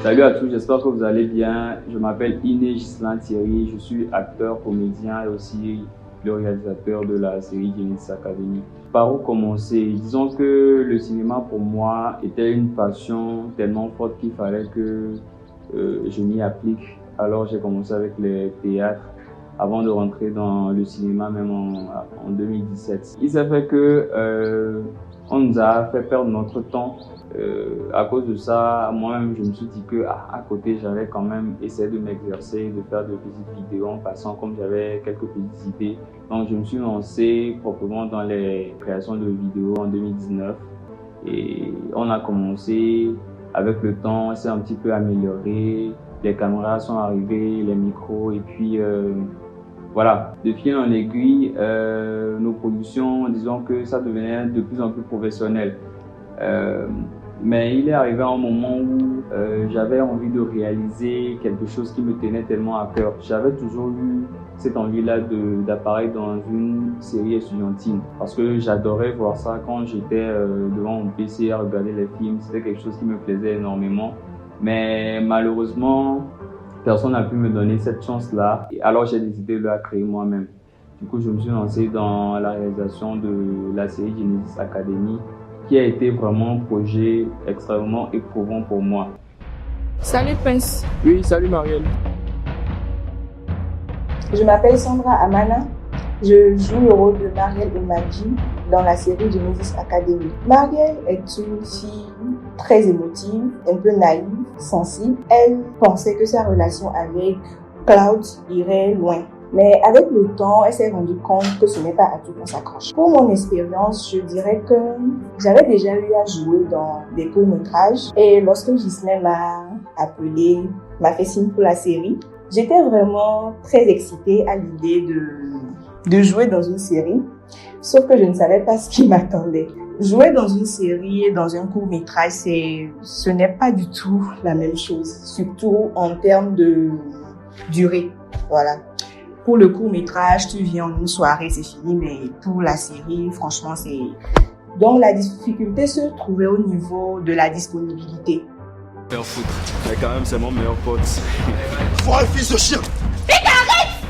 Salut à tous, j'espère que vous allez bien. Je m'appelle Iné Ghislain Thierry, je suis acteur, comédien et aussi le réalisateur de la série Genesis Academy. Par où commencer? Disons que le cinéma pour moi était une passion tellement forte qu'il fallait que je m'y applique. Alors j'ai commencé avec les théâtres avant de rentrer dans le cinéma même en 2017. Il s'est fait que on nous a fait perdre notre temps. À cause de ça, moi-même, je me suis dit que à côté, j'allais quand même essayer de m'exercer, de faire de petites vidéos en passant, comme j'avais quelques petites idées. Donc, je me suis lancé proprement dans les créations de vidéos en 2019. Et on a commencé, avec le temps, c'est un petit peu amélioré. Les caméras sont arrivées, les micros, et puis voilà, de fil en aiguille, nos productions, disons que ça devenait de plus en plus professionnel. Mais il est arrivé un moment où j'avais envie de réaliser quelque chose qui me tenait tellement à cœur. J'avais toujours eu cette envie-là d'apparaître dans une série estudiantine parce que j'adorais voir ça quand j'étais devant mon PC à regarder les films. C'était quelque chose qui me plaisait énormément. Mais malheureusement, personne n'a pu me donner cette chance-là. Alors j'ai décidé de la créer moi-même. Du coup, je me suis lancé dans la réalisation de la série Genesis Academy, qui a été vraiment un projet extrêmement éprouvant pour moi. Salut Prince. Oui, salut Marielle. Je m'appelle Sandra Amana. Je joue le rôle de Marielle Emadji dans la série Genesis Academy. Marielle est une fille très émotive, un peu naïve, sensible. Elle pensait que sa relation avec Cloud irait loin. Mais avec le temps, elle s'est rendue compte que ce n'est pas à tout qu'on s'accroche. Pour mon expérience, je dirais que j'avais déjà eu à jouer dans des courts-métrages. Et lorsque Ghislain m'a appelé, m'a fait signe pour la série, j'étais vraiment très excitée à l'idée de jouer dans une série. Sauf que je ne savais pas ce qui m'attendait. Jouer dans une série et dans un court-métrage, ce n'est pas du tout la même chose. Surtout en termes de durée. Voilà. Pour le court-métrage, tu viens en une soirée, c'est fini, mais pour la série, franchement, c'est... Donc, la difficulté se trouvait au niveau de la disponibilité. Faire foutre. Mais quand même, c'est mon meilleur pote. Faut un fils de chien! Vite, arrête!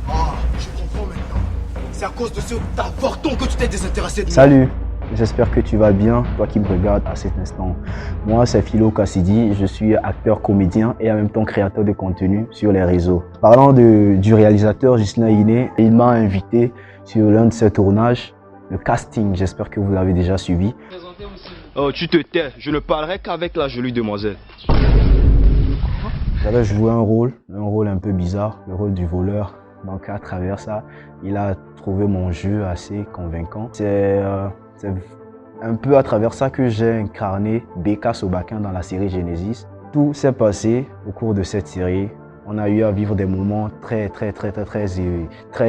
Ah, je comprends maintenant. C'est à cause de ce avorton que tu t'es désintéressé de moi. Salut, j'espère que tu vas bien, toi qui me regardes à cet instant. Moi, c'est Philo Cassidy, je suis acteur, comédien et en même temps créateur de contenu sur les réseaux. Parlant du réalisateur Ghislain Iné, il m'a invité sur l'un de ses tournages, le casting, j'espère que vous l'avez déjà suivi. Oh, tu te tais, je ne parlerai qu'avec la jolie demoiselle. J'avais joué un rôle un peu bizarre, le rôle du voleur. Donc à travers ça, il a trouvé mon jeu assez convaincant. C'est un peu à travers ça que j'ai incarné Beka Sobakin dans la série Genesis. Tout s'est passé au cours de cette série. On a eu à vivre des moments très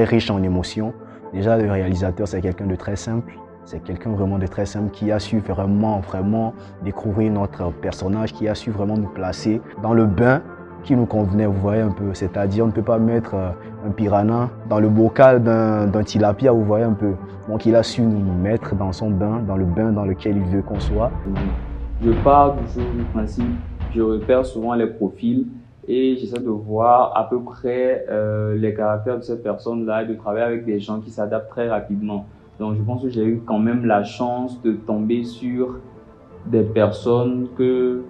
riches en émotions. Déjà, le réalisateur, c'est quelqu'un de très simple. C'est quelqu'un vraiment de très simple qui a su vraiment découvrir notre personnage, qui a su vraiment nous placer dans le bain qui nous convenait, vous voyez un peu. C'est-à-dire, on ne peut pas mettre un piranha dans le bocal d'un tilapia, vous voyez un peu. Donc, il a su nous mettre dans son bain, dans le bain dans lequel il veut qu'on soit. Je pars toujours du principe, je repère souvent les profils et j'essaie de voir à peu près les caractères de cette personne-là et de travailler avec des gens qui s'adaptent très rapidement. Donc, je pense que j'ai eu quand même la chance de tomber sur des personnes que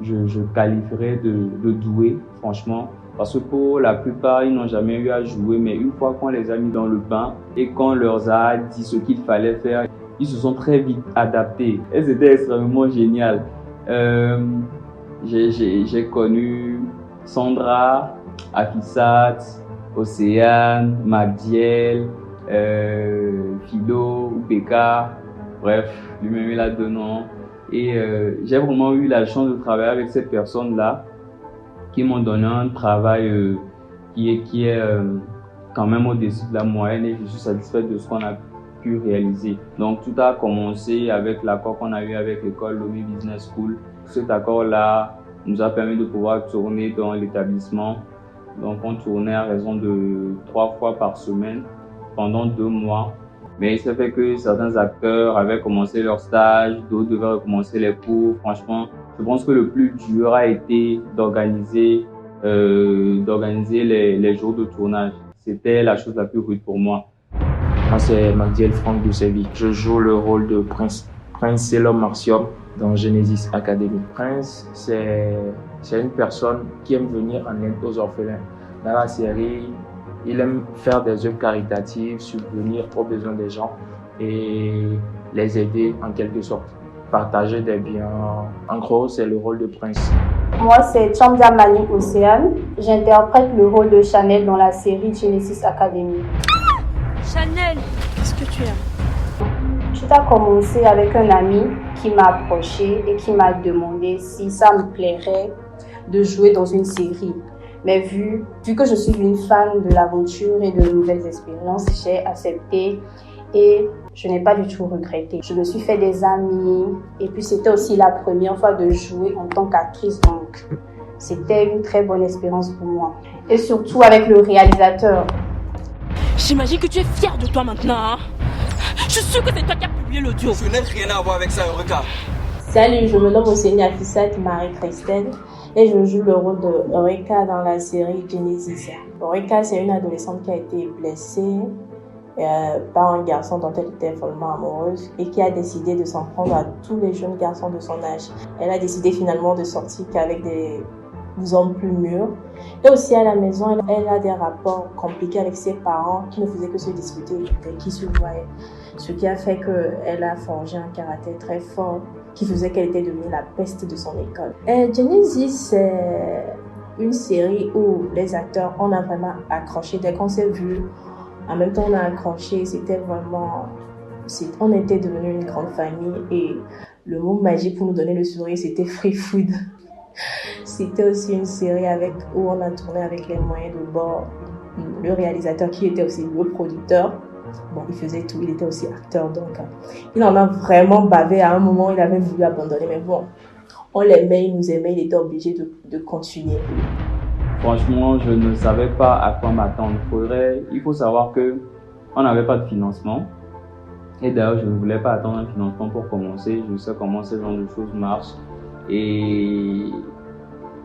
je qualifierais de doués, franchement. Parce que pour la plupart, ils n'ont jamais eu à jouer, mais une fois qu'on les a mis dans le bain et qu'on leur a dit ce qu'il fallait faire, ils se sont très vite adaptés. Et c'était extrêmement génial. J'ai connu Sandra, Afissat, Océane, Magdiel, Philo, Beka, bref, lui-même il a deux noms. Et j'ai vraiment eu la chance de travailler avec ces personnes-là qui m'ont donné un travail qui est quand même au-dessus de la moyenne et je suis satisfait de ce qu'on a pu réaliser. Donc tout a commencé avec l'accord qu'on a eu avec l'école Lomé Business School. Cet accord-là nous a permis de pouvoir tourner dans l'établissement. Donc on tournait à raison de 3 fois par semaine pendant 2 mois. Mais il s'est fait que certains acteurs avaient commencé leur stage, d'autres devaient recommencer les cours. Franchement, Je pense que le plus dur a été d'organiser les jours de tournage. C'était la chose la plus rude pour moi. Moi, c'est Magdiel Franck Doucevi. Je joue le rôle de Prince. Prince, c'est l'homme Martium dans Genesis Academy. Prince, c'est une personne qui aime venir en aide aux orphelins. Dans la série, il aime faire des œuvres caritatives, subvenir aux besoins des gens et les aider en quelque sorte. Partager des biens. En gros, c'est le rôle de Prince. Moi, c'est Chamdia Mani Océane. J'interprète le rôle de Chanel dans la série Genesis Academy. Chanel, qu'est-ce que tu aimes? Tout a commencé avec un ami qui m'a approché et qui m'a demandé si ça me plairait de jouer dans une série. Mais vu que je suis une fan de l'aventure et de nouvelles expériences, j'ai accepté et je n'ai pas du tout regretté. Je me suis fait des amis et puis c'était aussi la première fois de jouer en tant qu'actrice, donc c'était une très bonne expérience pour moi. Et surtout avec le réalisateur. J'imagine que tu es fière de toi maintenant, hein? Je suis sûre que c'est toi qui as publié l'audio. Je n'ai rien à voir avec ça, Eureka. Salut, je me nomme Océanie Afissat Marie-Christelle et je joue le rôle de Eureka dans la série Genesis. Eureka, c'est une adolescente qui a été blessée par un garçon dont elle était follement amoureuse et qui a décidé de s'en prendre à tous les jeunes garçons de son âge. Elle a décidé finalement de sortir qu'avec des hommes plus mûrs. Et aussi à la maison, elle a des rapports compliqués avec ses parents qui ne faisaient que se disputer dès qu'ils se voyaient. Ce qui a fait qu'elle a forgé un caractère très fort qui faisait qu'elle était devenue la peste de son école. Genesis, c'est une série où les acteurs, on a vraiment accroché. Dès qu'on s'est vu, en même temps on a accroché, c'était vraiment... On était devenus une grande famille et le mot magique pour nous donner le sourire, c'était free food. C'était aussi une série où on a tourné avec les moyens de bord. Le réalisateur qui était aussi le producteur, bon, il faisait tout, il était aussi acteur, donc il en a vraiment bavé. À un moment, il avait voulu abandonner, mais bon, on l'aimait, il nous aimait, il était obligé de continuer. Franchement, je ne savais pas à quoi m'attendre. Il faut savoir qu'on n'avait pas de financement. Et d'ailleurs, je ne voulais pas attendre un financement pour commencer. Je sais comment ce genre de choses marchent. Et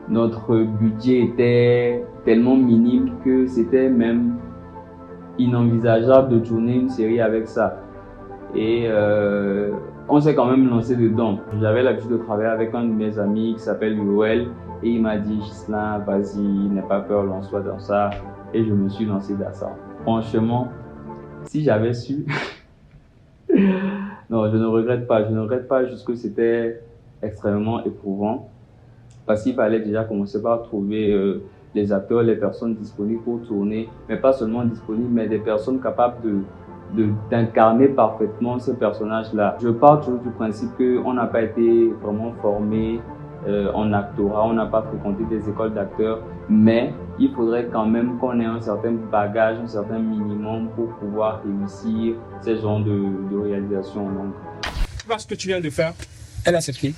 notre budget était tellement minime que c'était même inenvisageable de tourner une série avec ça. Et on s'est quand même lancé dedans. J'avais l'habitude de travailler avec un de mes amis qui s'appelle Yoel et il m'a dit « Ghislain, vas-y, n'aie pas peur, lance-toi dans ça ». Et je me suis lancé dans ça. Franchement, si j'avais su... Non, je ne regrette pas. Je ne regrette pas juste que c'était extrêmement éprouvant parce qu'il fallait déjà commencer par trouver les acteurs, les personnes disponibles pour tourner, mais pas seulement disponibles, mais des personnes capables d'incarner parfaitement ce personnage-là. Je pars toujours du principe qu'on n'a pas été vraiment formé en actorat, on n'a pas fréquenté des écoles d'acteurs, mais il faudrait quand même qu'on ait un certain bagage, un certain minimum pour pouvoir réussir ces genres de réalisation. Donc. Tu vois ce que tu viens de faire? Elle a cette fille.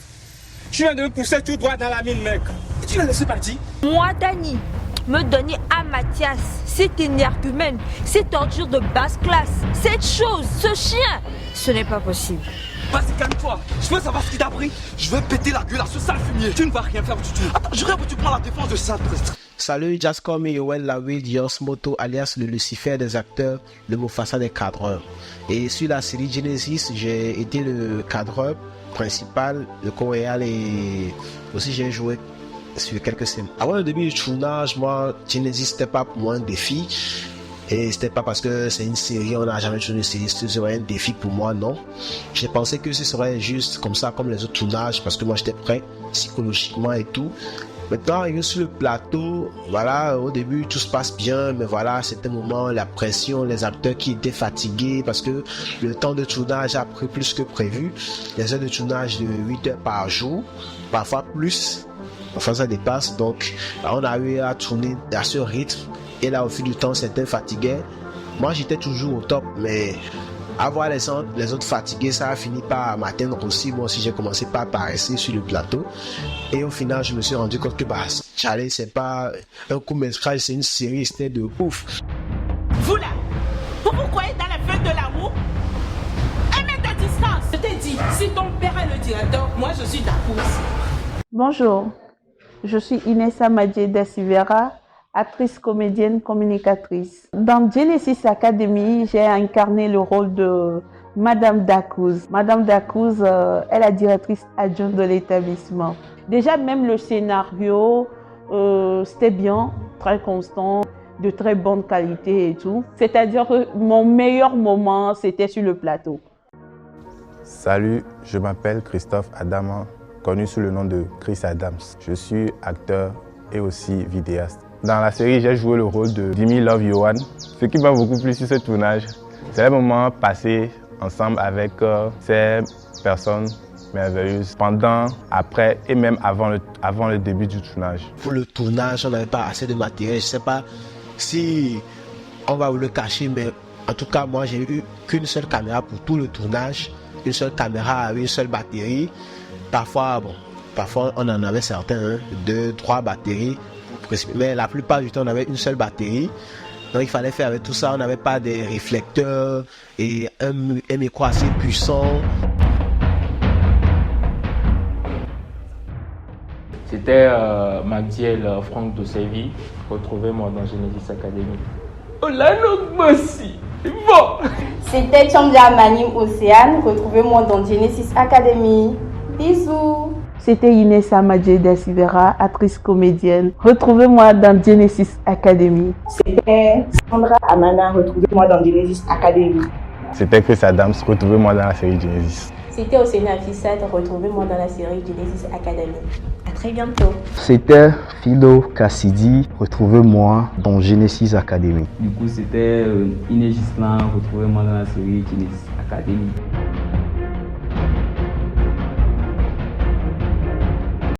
Tu viens de me pousser tout droit dans la mine, mec. Et tu l'as laissé partir? Moi, Dani, me donner à Mathias cet énergumène, cette ordure de basse classe, cette chose, ce chien, ce n'est pas possible. Vas-y, calme-toi. Je veux savoir ce qui t'a pris. Je veux péter la gueule à ce sale fumier. Tu ne vas rien faire du tout. Attends, je rêve que tu prends la défense de ça. Salut, Jascom et Yoel Lawi, Dios Moto, alias le Lucifer des acteurs, le Mufasa des cadreurs. Et sur la série Genesis, j'ai été le cadreur principal, le co-réal et aussi j'ai joué sur quelques scènes. Avant le début du tournage, moi, Genesis c'était pas pour moi un défi. Et c'était pas parce que c'est une série, on n'a jamais tourné une série, ce serait un défi pour moi, non. J'ai pensé que ce serait juste comme ça, comme les autres tournages, parce que moi j'étais prêt psychologiquement et tout. Maintenant, arrivé sur le plateau, voilà, au début tout se passe bien, mais voilà, c'était un moment, la pression, les acteurs qui étaient fatigués parce que le temps de tournage a pris plus que prévu. Les heures de tournage de 8 heures par jour, parfois plus, parfois ça dépasse, donc on a eu à tourner à ce rythme. Et là, au fil du temps, certains fatigués. Moi, j'étais toujours au top, mais avoir les autres fatigués, ça a fini par m'atteindre aussi. Moi aussi, j'ai commencé par paraisser sur le plateau. Et au final, je me suis rendu compte que Charlie, c'est pas un court-métrage, c'est une série, c'était de ouf. Vous là, vous croyez dans la fête de l'amour? Un mètre de distance. Je t'ai dit, si ton père est le directeur, moi je suis d'accord. Bonjour, je suis Inessa Madje da Silveira, actrice, comédienne, communicatrice. Dans Genesis Academy, j'ai incarné le rôle de Madame Dacouz. Madame Dacouz est la directrice adjointe de l'établissement. Déjà, même le scénario, c'était bien, très constant, de très bonne qualité et tout. C'est-à-dire que mon meilleur moment, c'était sur le plateau. Salut, je m'appelle Christophe Adama, connu sous le nom de Chris Adams. Je suis acteur et aussi vidéaste. Dans la série, j'ai joué le rôle de Dimi Love Yohan. Ce qui m'a beaucoup plu sur ce tournage, c'est les moments passés ensemble avec ces personnes merveilleuses pendant, après et même avant le début du tournage. Pour le tournage, on n'avait pas assez de matériel. Je ne sais pas si on va vous le cacher, mais en tout cas, moi, j'ai eu qu'une seule caméra pour tout le tournage. Une seule caméra avec une seule batterie. Parfois, on en avait certains, 2, 3 batteries. Mais la plupart du temps, on avait une seule batterie. Donc, il fallait faire avec tout ça. On n'avait pas de réflecteurs et un micro assez puissant. C'était Magdiel Franck de Séville. Retrouvez-moi dans Genesis Academy. Oh là, non, merci. Bon. C'était Chambia Manim Océane. Retrouvez-moi dans Genesis Academy. Bisous. C'était Inessa Madje da Silveira, actrice comédienne. Retrouvez-moi dans Genesis Academy. C'était Sandra Amana. Retrouvez-moi dans Genesis Academy. C'était Chris Adams. Retrouvez-moi dans la série Genesis. C'était Océane Fissat. Retrouvez-moi dans la série Genesis Academy. À très bientôt. C'était Philo Cassidy. Retrouvez-moi dans Genesis Academy. Du coup, c'était Iné Gislan. Retrouvez-moi dans la série Genesis Academy.